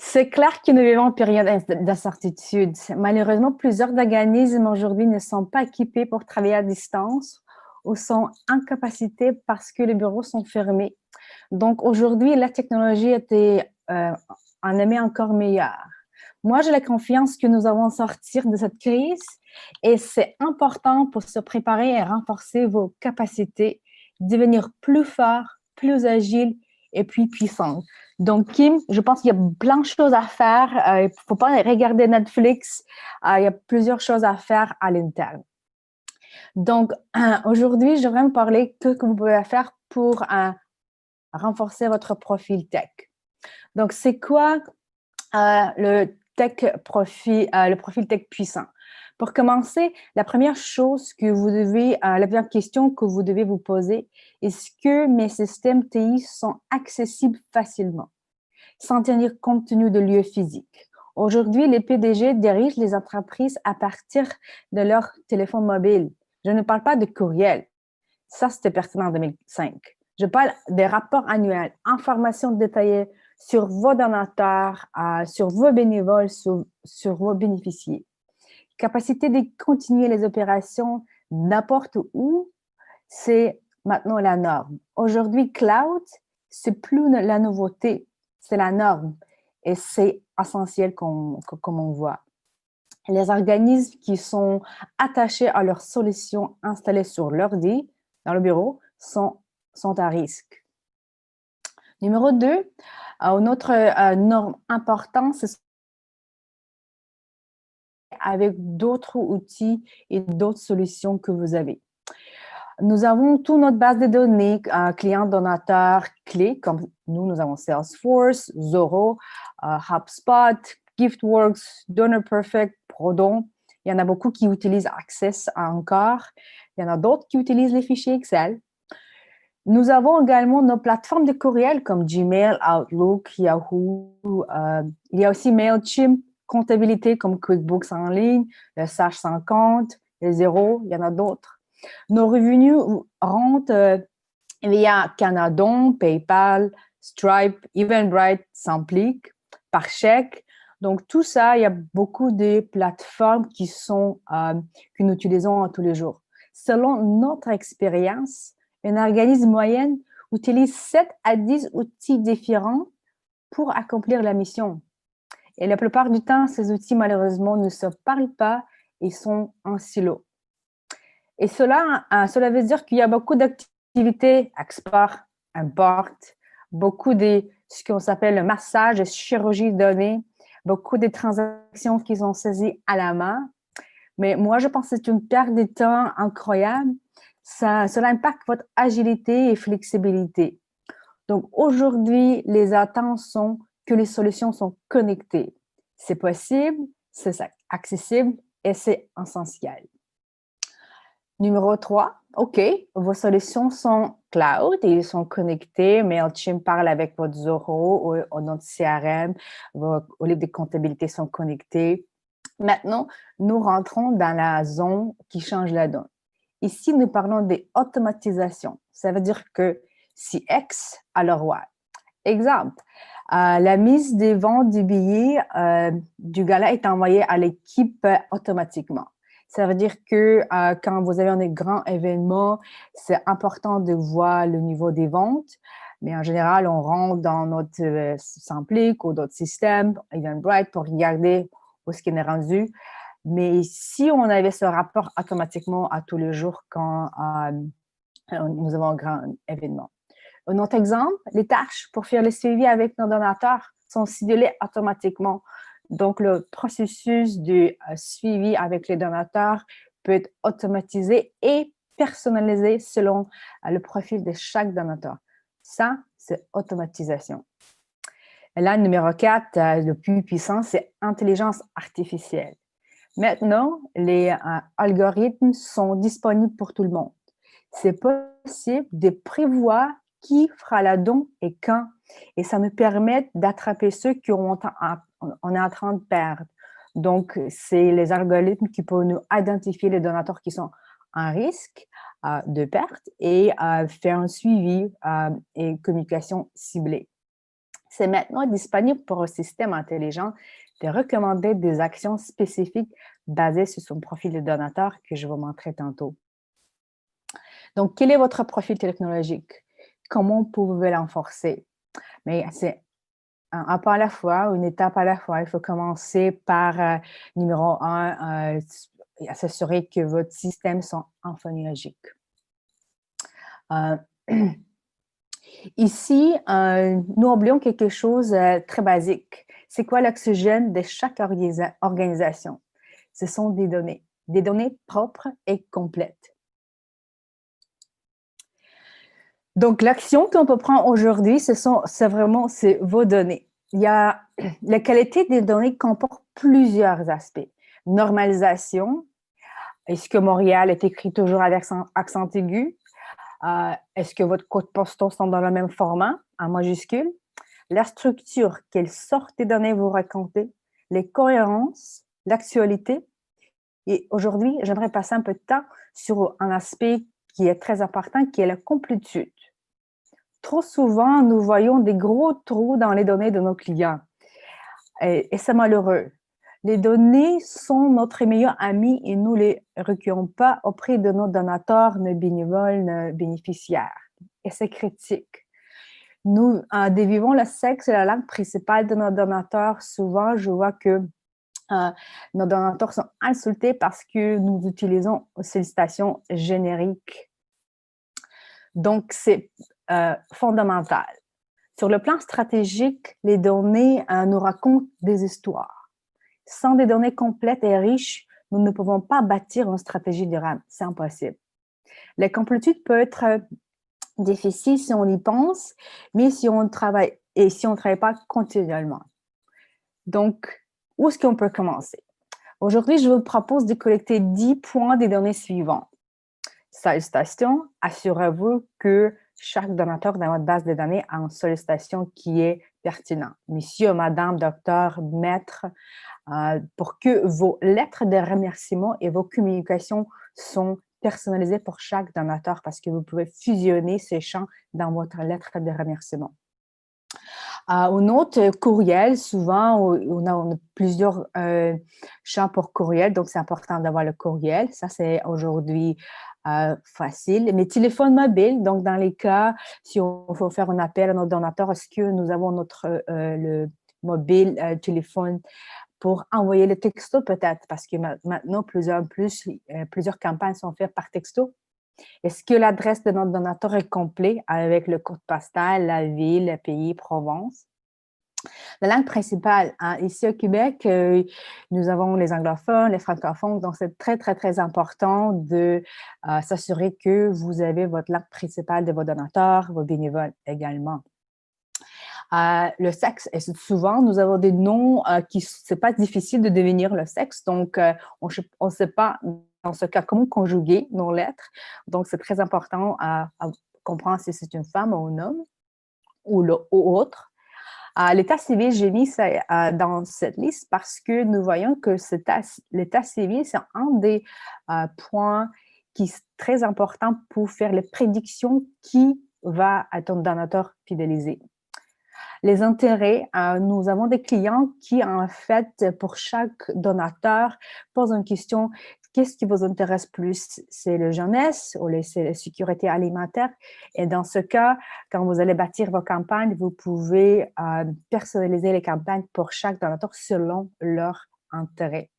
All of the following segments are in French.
C'est clair que nous vivons une période d'incertitude. Malheureusement, plusieurs organismes aujourd'hui ne sont pas équipés pour travailler à distance ou sont incapacités parce que les bureaux sont fermés. Donc aujourd'hui, la technologie était en est encore meilleure. Moi, j'ai la confiance que nous allons sortir de cette crise et c'est important pour se préparer et renforcer vos capacités, devenir plus fort, plus agile et puis puissant. Donc, Kim, je pense qu'il y a plein de choses à faire. Il ne faut pas regarder Netflix. Il y a plusieurs choses à faire à l'interne. Donc, aujourd'hui, je voudrais vous parler de ce que vous pouvez faire pour renforcer votre profil tech. Donc, c'est quoi le profil tech puissant? Pour commencer, la première chose que vous devez, la première question que vous devez vous poser, est-ce que mes systèmes TI sont accessibles facilement, sans tenir compte tenu de lieux physiques? Aujourd'hui, les PDG dirigent les entreprises à partir de leur téléphone mobile. Je ne parle pas de courriel. Ça, c'était pertinent en 2005. Je parle des rapports annuels, informations détaillées sur vos donateurs, sur vos bénévoles, sur vos bénéficiaires. Capacité de continuer les opérations n'importe où, c'est maintenant la norme. Aujourd'hui, cloud, c'est plus la nouveauté, c'est la norme et c'est essentiel comme on voit. Les organismes qui sont attachés à leurs solutions installées sur l'ordi, dans le bureau, sont à risque. Numéro 2, une autre norme importante, c'est avec d'autres outils et d'autres solutions que vous avez. Nous avons toute notre base de données, clients, donateurs, clés, comme nous avons Salesforce, Zoho, HubSpot, Giftworks, DonorPerfect, Prodon. Il y en a beaucoup qui utilisent Access encore. Il y en a d'autres qui utilisent les fichiers Excel. Nous avons également nos plateformes de courriel comme Gmail, Outlook, Yahoo. Il y a aussi MailChimp, comptabilité comme QuickBooks en ligne, le Sage 50, le Xero, il y en a d'autres. Nos revenus rentrent via Canadon, PayPal, Stripe, Eventbrite, Samplic, par chèque. Donc, tout ça, il y a beaucoup de plateformes que nous utilisons tous les jours. Selon notre expérience, un organisme moyen utilise 7 à 10 outils différents pour accomplir la mission. Et la plupart du temps, ces outils, malheureusement, ne se parlent pas et sont en silo. Et cela veut dire qu'il y a beaucoup d'activités, export, import, beaucoup de ce qu'on s'appelle le massage et chirurgie de données, beaucoup de transactions qui sont saisies à la main. Mais moi, je pense que c'est une perte de temps incroyable. Cela impacte votre agilité et flexibilité. Donc, aujourd'hui, les attentes sont que les solutions sont connectées. C'est possible, c'est accessible et c'est essentiel. Numéro 3, OK, vos solutions sont cloud et ils sont connectés. MailChimp parle avec votre Zoho ou notre CRM. Vos livres de comptabilité sont connectés. Maintenant, nous rentrons dans la zone qui change la donne. Ici, nous parlons des automatisations. Ça veut dire que si X a le roi. Exemple, la mise des ventes du billet du gala est envoyée à l'équipe automatiquement. Ça veut dire que quand vous avez un grand événement, c'est important de voir le niveau des ventes. Mais en général, on rentre dans notre Samplic ou d'autres systèmes, Eventbrite, pour regarder où est-ce qu'il est rendu. Mais si on avait ce rapport automatiquement à tous les jours quand nous avons un grand événement. Un autre exemple, les tâches pour faire le suivi avec nos donateurs sont cédulées automatiquement. Donc, le processus de suivi avec les donateurs peut être automatisé et personnalisé selon le profil de chaque donateur. Ça, c'est automatisation. Et là, numéro 4, le plus puissant, c'est intelligence artificielle. Maintenant, les algorithmes sont disponibles pour tout le monde. C'est possible de prévoir qui fera la don et quand. Et ça nous permet d'attraper ceux qu'on est en train de perdre. Donc, c'est les algorithmes qui peuvent nous identifier les donateurs qui sont en risque de perte et faire un suivi et communication ciblée. C'est maintenant disponible pour un système intelligent de recommander des actions spécifiques basées sur son profil de donateur que je vous montrerai tantôt. Donc, quel est votre profil technologique? Comment pouvez-vous l'enforcer? Mais c'est un pas à la fois, une étape à la fois. Il faut commencer par, numéro 1, s'assurer que votre système sont infonuagiques. Ici, nous oublions quelque chose très basique. C'est quoi l'oxygène de chaque organisation? Ce sont des données propres et complètes. Donc, l'action qu'on peut prendre aujourd'hui, c'est vraiment vos données. La qualité des données comporte plusieurs aspects. Normalisation. Est-ce que Montréal est écrit toujours avec accent aigu? Est-ce que votre code postal sont dans le même format, en majuscule? La structure, quelle sorte de données vous racontez? Les cohérences, l'actualité. Et aujourd'hui, j'aimerais passer un peu de temps sur un aspect qui est très important, qui est la complétude. Trop souvent, nous voyons des gros trous dans les données de nos clients. Et c'est malheureux. Les données sont notre meilleur ami et nous ne les recueillons pas auprès de nos donateurs, nos bénévoles, nos bénéficiaires. Et c'est critique. Nous dévivons le sexe et la langue principale de nos donateurs. Souvent, je vois que nos donateurs sont insultés parce que nous utilisons sollicitations génériques. Donc, c'est fondamental. Sur le plan stratégique, les données nous racontent des histoires. Sans des données complètes et riches, nous ne pouvons pas bâtir une stratégie durable. C'est impossible. La complétude peut être difficile si on y pense, mais si on travaille pas continuellement. Donc, où est-ce qu'on peut commencer? Aujourd'hui, je vous propose de collecter 10 points des données suivantes. Sollicitation, assurez-vous que chaque donateur dans votre base de données a une sollicitation qui est pertinente. Monsieur, madame, docteur, maître, pour que vos lettres de remerciement et vos communications sont personnalisées pour chaque donateur parce que vous pouvez fusionner ces champs dans votre lettre de remerciement. On note courriel, souvent, on a plusieurs champs pour courriel, donc c'est important d'avoir le courriel. Ça, c'est aujourd'hui facile. Mais téléphone mobile, donc dans les cas, si on veut faire un appel à notre donateur, est-ce que nous avons le mobile téléphone pour envoyer le texto peut-être? Parce que maintenant, plusieurs campagnes sont faites par texto. Est-ce que l'adresse de notre donateur est complète avec le code postal, la ville, le pays, Provence? La langue principale, hein, ici au Québec, nous avons les anglophones, les francophones, donc c'est très, très, très important de s'assurer que vous avez votre langue principale de vos donateurs, vos bénévoles également. Le sexe, et souvent, nous avons des noms c'est pas difficile de devenir le sexe, donc on ne sait pas dans ce cas comment conjuguer nos lettres. Donc, c'est très important à comprendre si c'est une femme ou un homme ou autre. L'état civil, j'ai mis ça dans cette liste parce que nous voyons que l'état civil, c'est un des points qui est très important pour faire les prédictions qui va être un donateur fidélisé. Les intérêts, nous avons des clients qui, en fait, pour chaque donateur, posent une question: qu'est-ce qui vous intéresse plus? C'est la jeunesse ou c'est la sécurité alimentaire? Et dans ce cas, quand vous allez bâtir vos campagnes, vous pouvez personnaliser les campagnes pour chaque donateur selon leur intérêt.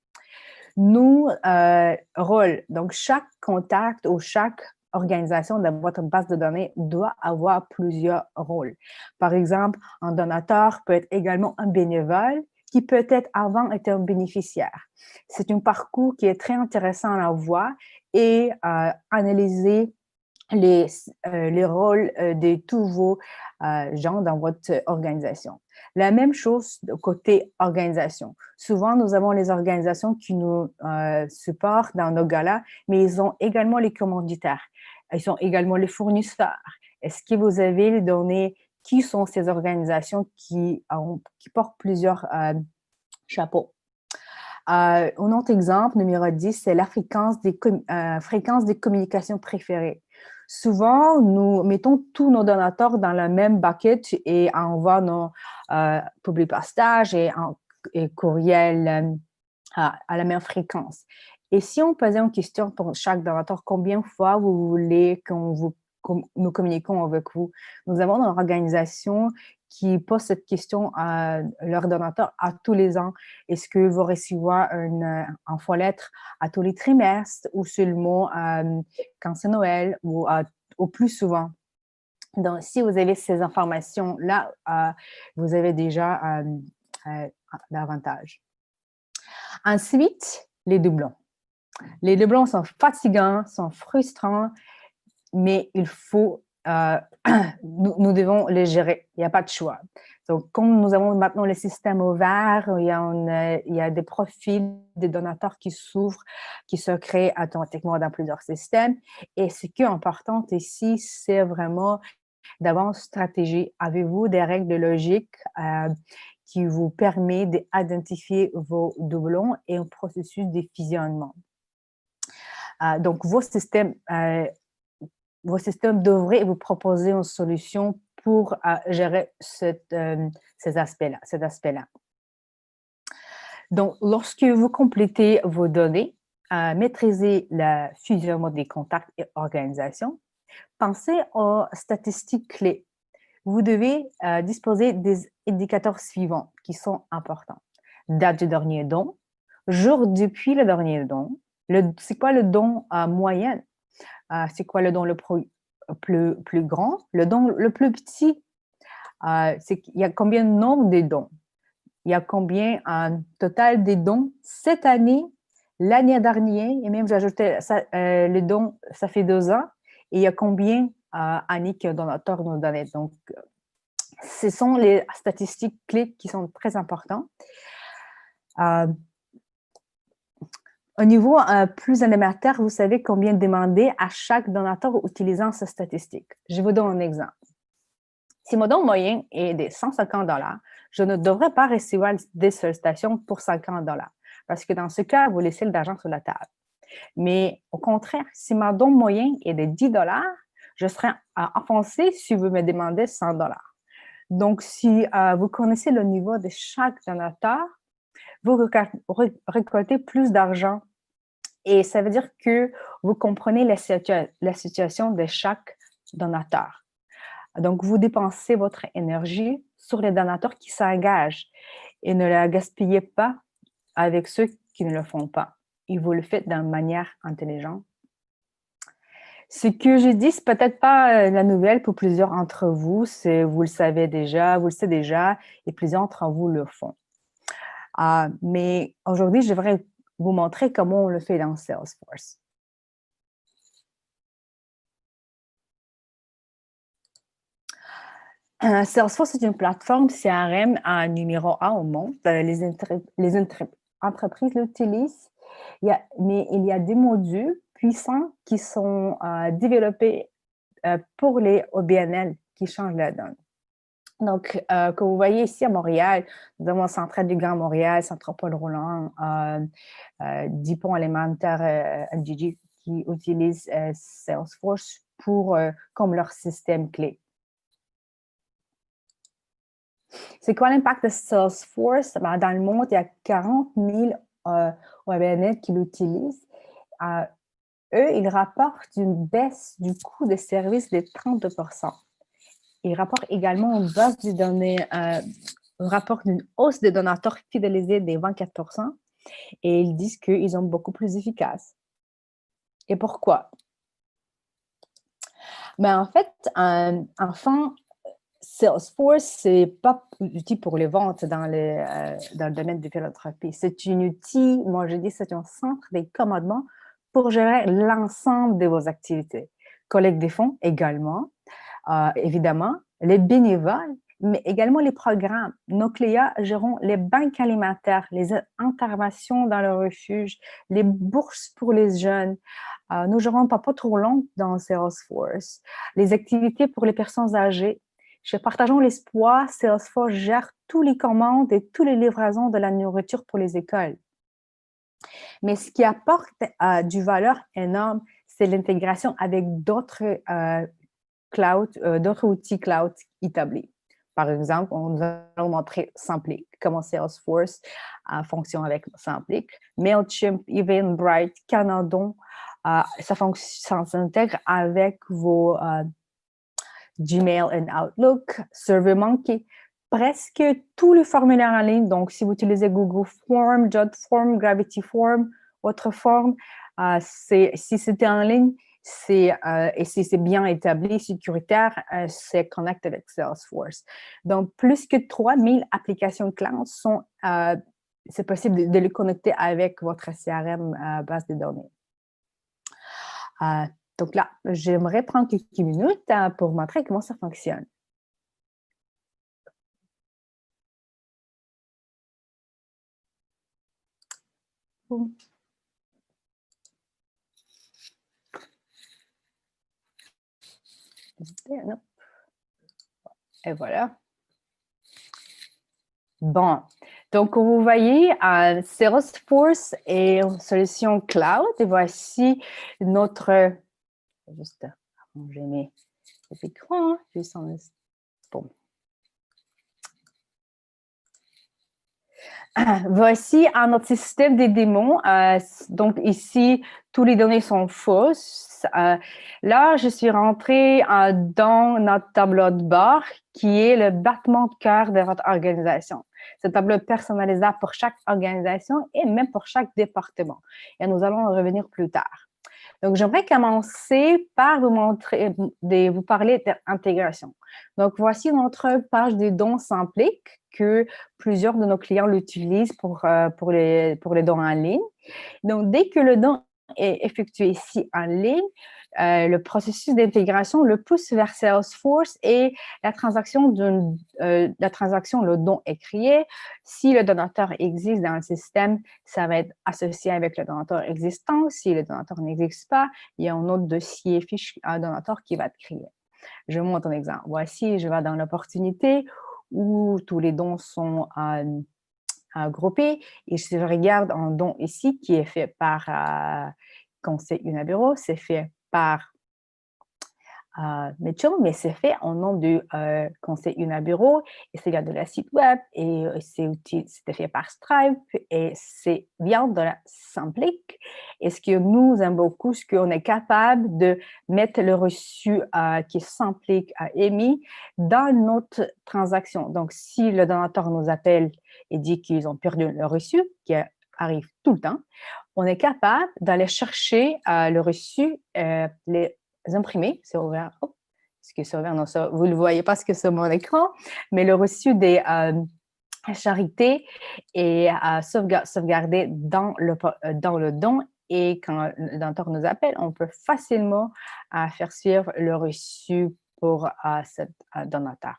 Rôle, donc chaque contact ou chaque organisation de votre base de données doit avoir plusieurs rôles. Par exemple, un donateur peut être également un bénévole qui peut-être avant était un bénéficiaire. C'est un parcours qui est très intéressant à voir et analyser les rôles de tous vos gens dans votre organisation. La même chose côté organisation. Souvent, nous avons les organisations qui nous supportent dans nos galas, mais ils ont également les commanditaires. Ils ont également les fournisseurs. Est-ce que vous avez les données? Qui sont ces organisations qui portent plusieurs chapeaux? Un autre exemple, numéro 10, c'est la fréquence des communications préférées. Souvent, nous mettons tous nos donateurs dans le même bucket et envoie nos public postage et courriel à la même fréquence. Et si on posait une question pour chaque donateur, combien de fois vous voulez nous communiquons avec vous? Nous avons une organisation qui pose cette question à leurs donateurs à tous les ans. Est-ce que vous recevez une infolettre à tous les trimestres ou seulement quand c'est Noël ou au plus souvent? Donc, si vous avez ces informations-là, vous avez déjà l'avantage. Ensuite, les doublons. Les doublons sont fatigants, sont frustrants, mais il faut, nous devons les gérer. Il n'y a pas de choix. Donc, comme nous avons maintenant le système ouvert, il y a des profils des donateurs qui s'ouvrent, qui se créent automatiquement dans plusieurs systèmes. Et ce qui est important ici, c'est vraiment d'avoir une stratégie. Avez-vous des règles de logique qui vous permet d'identifier vos doublons et un processus de fusionnement? Donc, vos systèmes devraient vous proposer une solution pour gérer ces aspects-là. Donc, lorsque vous complétez vos données, maîtrisez le fusionnement des contacts et organisations, pensez aux statistiques clés. Vous devez disposer des indicateurs suivants qui sont importants. Date du dernier don, jour depuis le dernier don, c'est quoi le don moyen, c'est quoi le don le plus grand, le don le plus petit, il y a combien de nombre de dons, il y a combien total des dons cette année, l'année dernière, et même j'ajoutais le don, ça fait 2 ans, et il y a combien années qu'un donateur nous donnait. Donc, ce sont les statistiques clés qui sont très importantes. Au niveau plus élémentaire, vous savez combien demander à chaque donateur utilisant ces statistiques. Je vous donne un exemple. Si mon don moyen est de 150 $, je ne devrais pas recevoir des sollicitations pour 50 $, parce que dans ce cas, vous laissez l'argent sur la table. Mais au contraire, si mon don moyen est de 10 $, je serai offensée si vous me demandez 100 $. Donc, si vous connaissez le niveau de chaque donateur, vous récoltez plus d'argent. Et ça veut dire que vous comprenez la situation de chaque donateur. Donc, vous dépensez votre énergie sur les donateurs qui s'engagent et ne la gaspillez pas avec ceux qui ne le font pas. Et vous le faites d'une manière intelligente. Ce que je dis, c'est peut-être pas la nouvelle pour plusieurs d'entre vous, vous le savez déjà, vous le savez déjà, et plusieurs d'entre vous le font. Mais aujourd'hui, je voudrais vous montrer comment on le fait dans Salesforce. Salesforce est une plateforme CRM numéro 1 au monde. Les entreprises l'utilisent, mais il y a des modules puissants qui sont développés pour les OBNL qui changent la donne. Donc, comme vous voyez ici à Montréal, nous avons Centrale du Grand Montréal, Centropole-Roulant, Dupont Alimentaire NGG qui utilisent Salesforce comme leur système clé. C'est quoi l'impact de Salesforce? Dans le monde, il y a 40 000 OBNL qui l'utilisent. Eux, ils rapportent une baisse du coût des services de 32 %. Ils rapportent également une base de données, rapportent une hausse des donateurs fidélisés de 24 % et ils disent qu'ils sont beaucoup plus efficaces. Et pourquoi? Mais en fait, enfin, Salesforce, c'est pas un outil pour les ventes dans le domaine de philanthropie. C'est un outil, moi je dis, c'est un centre de commandement pour gérer l'ensemble de vos activités. Collecte des fonds également, évidemment, les bénévoles, mais également les programmes. Nos clients géreront les banques alimentaires, les interventions dans le refuge, les bourses pour les jeunes. Nous gérons pas trop long dans Salesforce. Les activités pour les personnes âgées. Chez Partageons l'espoir, Salesforce gère toutes les commandes et toutes les livraisons de la nourriture pour les écoles. Mais ce qui apporte du valeur énorme, c'est l'intégration avec d'autres d'autres outils cloud établis. Par exemple, nous allons montrer Samplic, comment Salesforce fonctionne avec Samplic. Mailchimp, Eventbrite, Canadon, ça s'intègre avec vos Gmail et Outlook, SurveyMonkey, presque tous les formulaires en ligne. Donc, si vous utilisez Google Form, JotForm, Gravity Form, autre forme, si c'était en ligne, et si c'est bien établi, sécuritaire, c'est connecté avec Salesforce. Donc, plus que 3000 applications cloud c'est possible de les connecter avec votre CRM base de données. Donc là, j'aimerais prendre quelques minutes pour montrer comment ça fonctionne. Et voilà. Bon, donc vous voyez, Salesforce est une solution cloud. Et voici notre... Juste arranger mes écrans. Bon. Voici notre système de démons. Donc ici, toutes les données sont fausses. Là, je suis rentrée dans notre tableau de bord qui est le battement de cœur de votre organisation. Ce tableau personnalisable pour chaque organisation et même pour chaque département. Et nous allons en revenir plus tard. Donc, j'aimerais commencer par vous parler d'intégration. Donc, voici notre page des dons Samplic que plusieurs de nos clients l'utilisent pour les dons en ligne. Donc, dès que le don est effectué ici en ligne, le processus d'intégration le pousse vers Salesforce et la transaction, le don est créé. Si le donateur existe dans le système, ça va être associé avec le donateur existant. Si le donateur n'existe pas, il y a un autre dossier fiche donateur qui va être créé. Je vous montre un exemple. Voici, je vais dans l'opportunité où tous les dons sont groupés. Et si je regarde un don ici qui est fait par Conseil Unaburo, c'est fait par Mitchell, mais c'est fait au nom du Conseil Unaburo et c'est via de la site web et c'était fait par Stripe et c'est vient de la Samplic. Et ce que nous aimons beaucoup, c'est qu'on est capable de mettre le reçu qui Samplic a émis dans notre transaction. Donc, si le donateur nous appelle et dit qu'ils ont perdu le reçu, qui arrive tout le temps, on est capable d'aller chercher le reçu, les imprimés, c'est ouvert. Oh, est-ce que c'est ouvert? Non, ça, vous ne le voyez pas parce que c'est mon écran, mais le reçu des charités est sauvegardé dans le don. Et quand le donateur nous appelle, on peut facilement faire suivre le reçu pour ce donateur.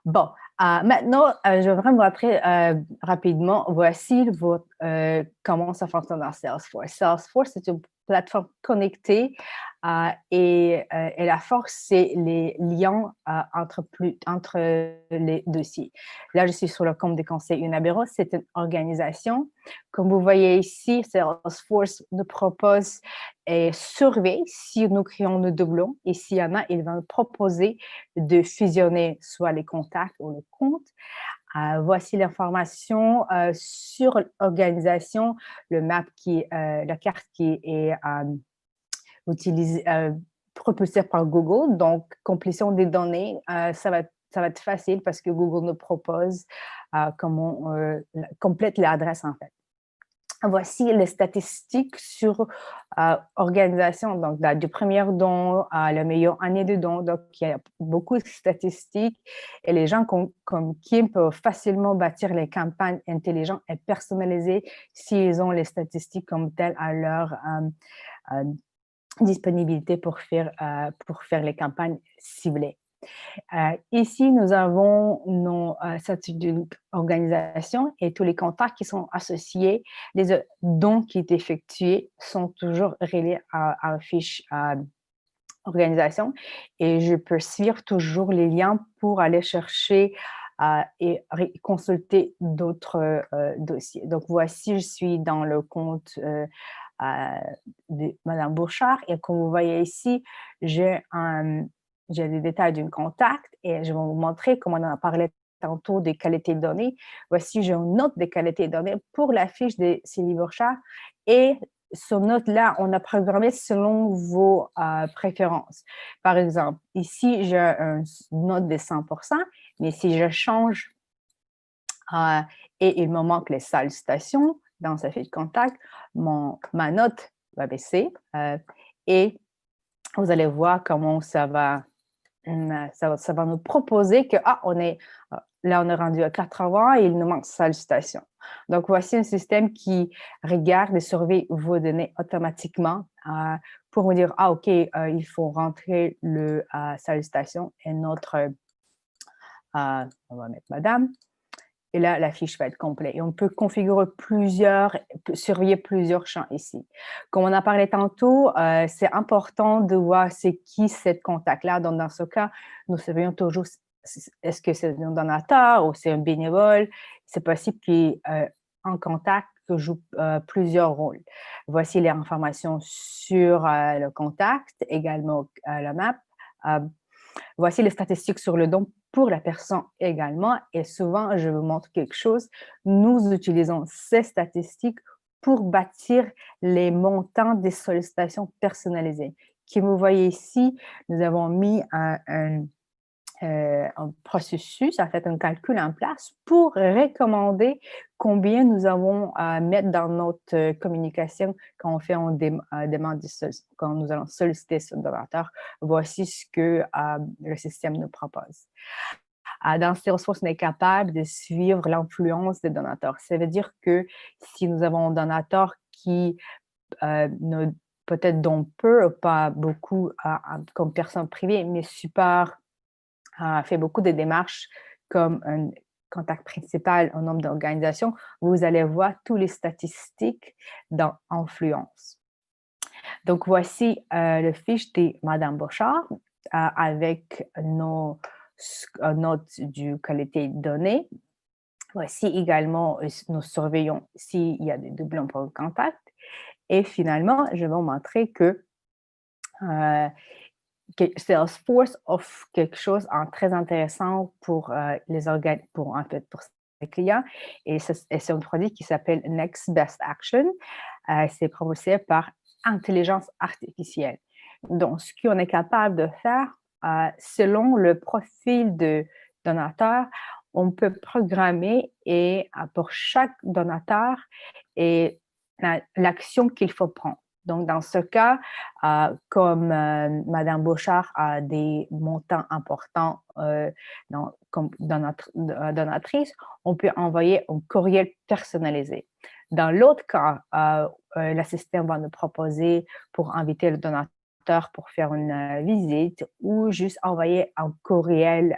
Bon, maintenant, je vais vraiment montrer rapidement, voici comment ça fonctionne dans Salesforce. Salesforce, c'est une plateforme connectée et la force, c'est les liens entre les dossiers. Là, je suis sur le compte des conseils Unaburo. C'est une organisation. Comme vous voyez ici, Salesforce nous propose et surveille si nous créons nos doublons. Et s'il y en a, il va nous proposer de fusionner soit les contacts ou le compte. Voici l'information sur l'organisation, la carte qui est propulsée par Google. Donc, complétion des données, ça va être facile parce que Google nous propose comment on complète l'adresse en fait. Voici les statistiques sur organisation, donc du premier don à la meilleure année de don. Donc, il y a beaucoup de statistiques et les gens comme Kim peuvent facilement bâtir les campagnes intelligentes et personnalisées s'ils ont les statistiques comme telles à leur disponibilité pour faire les campagnes ciblées. Ici, nous avons nos statuts d'organisation et tous les contacts qui sont associés. Les dons qui sont effectués sont toujours reliés à une fiche organisation et je peux suivre toujours les liens pour aller chercher et consulter d'autres dossiers. Donc, voici, je suis dans le compte de Mme Bouchard. Et comme vous voyez ici, j'ai les détails d'un contact et je vais vous montrer, comme on en a parlé tantôt, des qualités de données. Voici, j'ai une note des qualités de données pour la fiche de Sylvie Bouchard. Et ce note-là, on a programmé selon vos préférences. Par exemple, ici, j'ai une note de 100%, mais si je change et il me manque les salutations dans sa fiche de contact, ma note va baisser et vous allez voir comment ça va nous proposer que, on est rendu à 80 et il nous manque salutation. Donc, voici un système qui regarde et surveille vos données automatiquement pour vous dire, OK, il faut rentrer le salutation et notre, on va mettre madame. Et là, la fiche va être complète. Et on peut configurer surveiller plusieurs champs ici. Comme on a parlé tantôt, c'est important de voir c'est qui cette contact-là. Donc, dans ce cas, nous surveillons toujours est-ce que c'est un donateur ou c'est un bénévole. C'est possible qu'un contact joue plusieurs rôles. Voici les informations sur le contact, également la map. Voici les statistiques sur le don pour la personne également. Et souvent, je vous montre quelque chose. Nous utilisons ces statistiques pour bâtir les montants des sollicitations personnalisées. Comme vous voyez ici, nous avons mis un processus, en fait, un calcul en place pour recommander combien nous avons à mettre dans notre communication quand on fait une demande quand nous allons solliciter ce donateur. Voici ce que le système nous propose. Dans Salesforce, on est capable de suivre l'influence des donateurs. Ça veut dire que si nous avons un donateur qui ne peut-être donne peu ou pas beaucoup comme personne privée, mais super fait beaucoup de démarches comme un contact principal au nombre d'organisations, vous allez voir toutes les statistiques dans Influence. Donc, voici le fiche de Mme Bouchard avec nos notes du qualité de données. Voici également, nous surveillons s'il y a des doublons pour le contact. Et finalement, je vais vous montrer que Salesforce offre quelque chose de très intéressant pour pour ses clients. Et c'est un produit qui s'appelle Next Best Action. C'est proposé par intelligence artificielle. Donc, ce qu'on est capable de faire, selon le profil de donateur, on peut programmer et pour chaque donateur et l'action qu'il faut prendre. Donc, dans ce cas, comme Mme Bouchard a des montants importants comme donatrice, on peut envoyer un courriel personnalisé. Dans l'autre cas, le système va nous proposer pour inviter le donateur pour faire une visite ou juste envoyer un courriel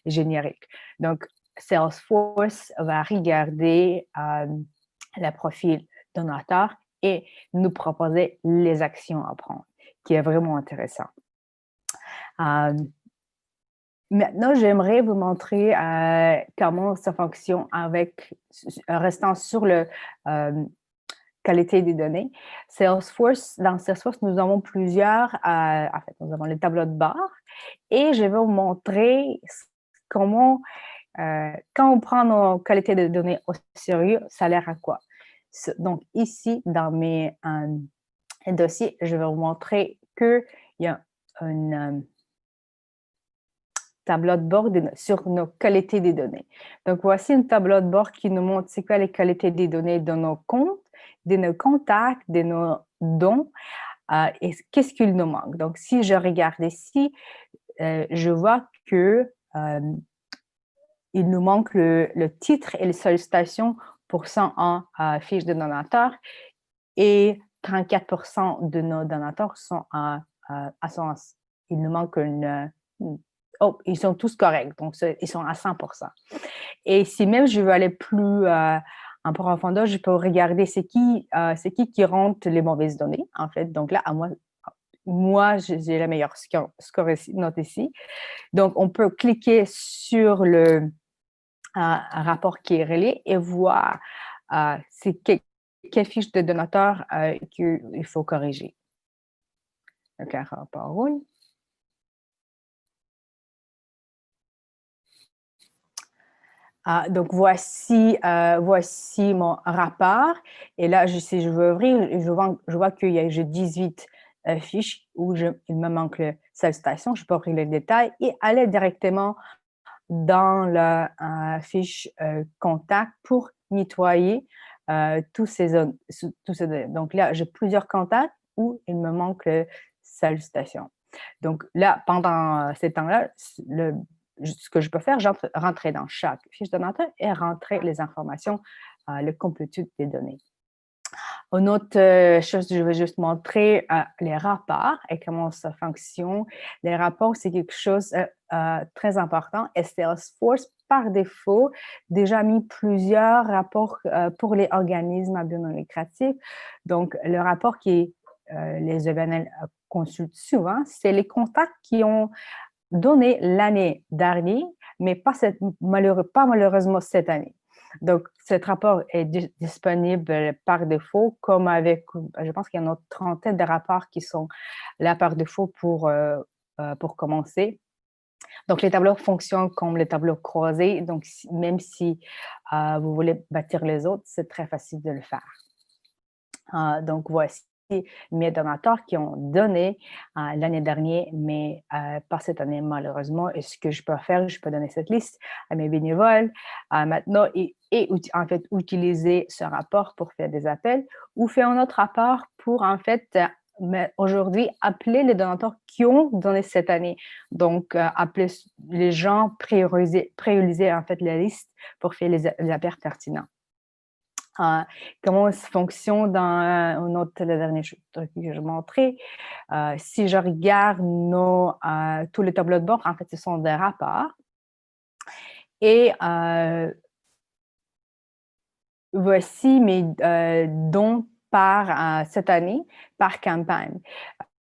générique. Donc, Salesforce va regarder le profil donateur et nous proposer les actions à prendre, qui est vraiment intéressant. Maintenant, j'aimerais vous montrer comment ça fonctionne restant sur le qualité des données. Dans Salesforce, nous avons plusieurs, en fait, nous avons les tableaux de bord et je vais vous montrer comment, quand on prend nos qualités de données au sérieux, ça a l'air à quoi. Donc, ici, dans mes dossiers, je vais vous montrer qu'il y a un tableau de bord sur nos qualités des données. Donc, voici un tableau de bord qui nous montre c'est quoi les qualités des données de nos comptes, de nos contacts, de nos dons et qu'est-ce qu'il nous manque. Donc, si je regarde ici, je vois que il nous manque le titre et les sollicitations pour 101 fiches de donateurs et 34% de nos donateurs sont à assurance. Il nous manque ils sont tous corrects, donc ils sont à 100%. Et si même je veux aller plus en profondeur, je peux regarder c'est qui rentre les mauvaises données, en fait. Donc là, moi j'ai la meilleure score note ici. Donc, on peut cliquer sur le rapport qui est relié et voir c'est quelle fiche de donateur qu'il faut corriger. Donc, un rapport roule. Donc, voici mon rapport. Et là, si je veux ouvrir, je vois qu'il y a j'ai 18 fiches où il me manque le salutation. Je peux ouvrir les détails et aller directement dans la fiche contact pour nettoyer tous ces zones. Donc là, j'ai plusieurs contacts où il me manque le salutation. Donc là, pendant ces temps-là, ce que je peux faire, rentrer dans chaque fiche de donateur et rentrer les informations, le complétude des données. Une autre chose, je vais juste montrer les rapports et comment ça fonctionne. Les rapports, c'est quelque chose très important et Salesforce, par défaut, déjà mis plusieurs rapports pour les organismes à but non lucratif. Donc, le rapport les EVNL consultent souvent, c'est les contacts qui ont donné l'année dernière, mais pas malheureusement cette année. Donc, ce rapport est disponible par défaut, comme je pense qu'il y a une trentaine de rapports qui sont là par défaut pour commencer. Donc, les tableaux fonctionnent comme les tableaux croisés. Donc, même si vous voulez bâtir les autres, c'est très facile de le faire. Donc, voici mes donateurs qui ont donné l'année dernière, mais pas cette année malheureusement. Et ce que je peux faire, je peux donner cette liste à mes bénévoles maintenant et en fait utiliser ce rapport pour faire des appels ou faire un autre rapport pour en fait aujourd'hui appeler les donateurs qui ont donné cette année. Donc appeler les gens, prioriser en fait la liste pour faire les appels pertinents. Comment ça fonctionne dans le dernier truc que je montrais. Si je regarde tous les tableaux de bord, en fait, ce sont des rapports. Et voici mes dons par cette année, par campagne.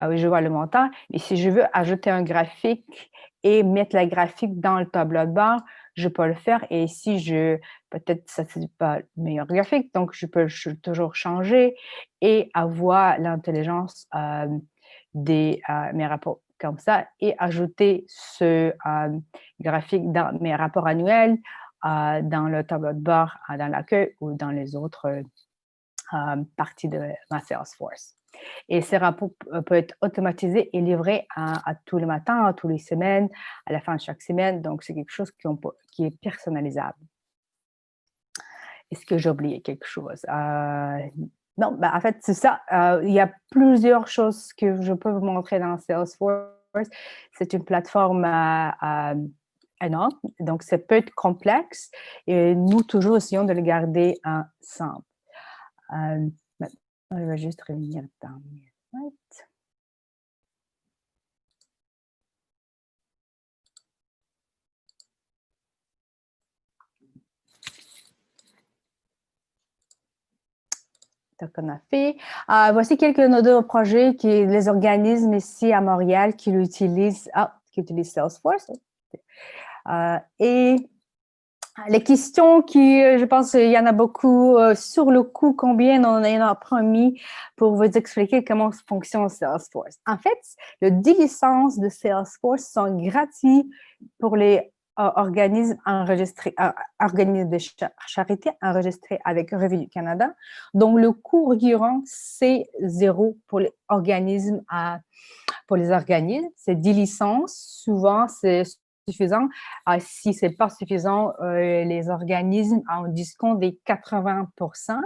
Je vois le montant. Et si je veux ajouter un graphique et mettre la graphique dans le tableau de bord, je peux le faire. Et ici, peut-être ça c'est pas le meilleur graphique, donc je peux toujours changer et avoir l'intelligence mes rapports comme ça et ajouter ce graphique dans mes rapports annuels, dans le tableau de bord, dans l'accueil ou dans les autres parties de ma Salesforce. Et ces rapports peuvent être automatisés et livrés à tous les matins, à tous les semaines, à la fin de chaque semaine. Donc, c'est quelque chose qui est personnalisable. Est-ce que j'ai oublié quelque chose? Non, en fait, c'est ça. Il y a plusieurs choses que je peux vous montrer dans Salesforce. C'est une plateforme énorme, donc ça peut être complexe et nous, toujours, essayons de le garder ensemble. Je vais juste revenir dans mes slides. Qu'on a fait. Voici quelques de projets les organismes ici à Montréal qui utilisent Salesforce. Et les questions je pense qu'il y en a beaucoup sur le coup, combien on en a promis pour vous expliquer comment fonctionne Salesforce. En fait, les 10 licences de Salesforce sont gratuites pour les organismes enregistrés, organismes de charité enregistrés avec Revenu Canada. Donc, le coût récurrent, c'est 0 pour les organismes. C'est 10 licences. Souvent, c'est suffisant. Si ce n'est pas suffisant, les organismes ont un discount de 80%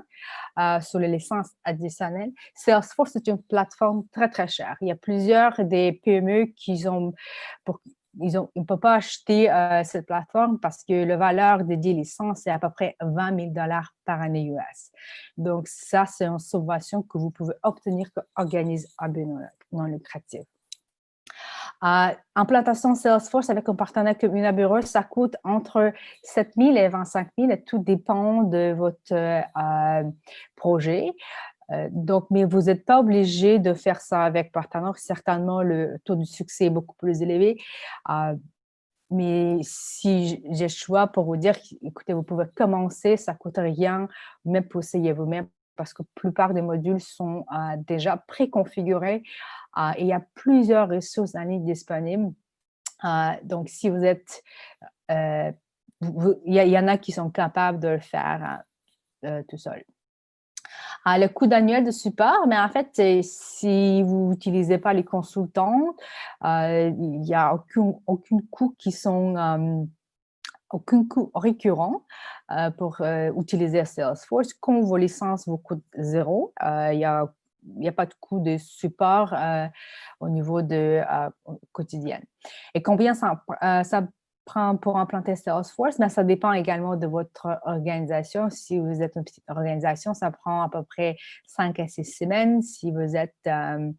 sur les licences additionnelles. Salesforce, c'est une plateforme très, très chère. Il y a plusieurs des PME qui ils ne peuvent pas acheter cette plateforme parce que la valeur des 10 licences est à peu près 20 000 $ par année US. Donc, ça, c'est une subvention que vous pouvez obtenir comme organisme à but non lucratif. Implantation Salesforce avec un partenaire comme Unabureau, ça coûte entre 7 000 et 25 000. Tout dépend de votre projet. Donc, mais vous n'êtes pas obligé de faire ça avec partenaire. Certainement, le taux de succès est beaucoup plus élevé. Mais si j'ai le choix pour vous dire, écoutez, vous pouvez commencer, ça ne coûte rien, même pour essayer vous-même parce que la plupart des modules sont déjà préconfigurés et il y a plusieurs ressources en ligne disponibles. Donc, si vous êtes, il y en a qui sont capables de le faire tout seul. Le coût annuel de support, mais en fait, si vous n'utilisez pas les consultants, il n'y a aucun coût aucun coût récurrent pour utiliser Salesforce. Quand vos licences vous coûtent zéro, il n'y a pas de coût de support au niveau quotidien. Et combien ça prend pour implanter Salesforce? Ben, ça dépend également de votre organisation. Si vous êtes une petite organisation, ça prend à peu près 5 à 6 semaines. Si vous êtes un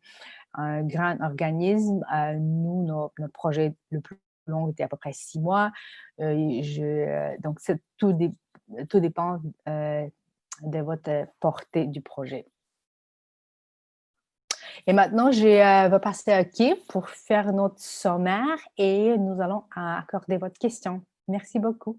grand organisme, notre projet le plus long était à peu près 6 mois. Donc, tout dépend de votre portée du projet. Et maintenant, je vais passer à Kay pour faire notre sommaire et nous allons accorder votre question. Merci beaucoup.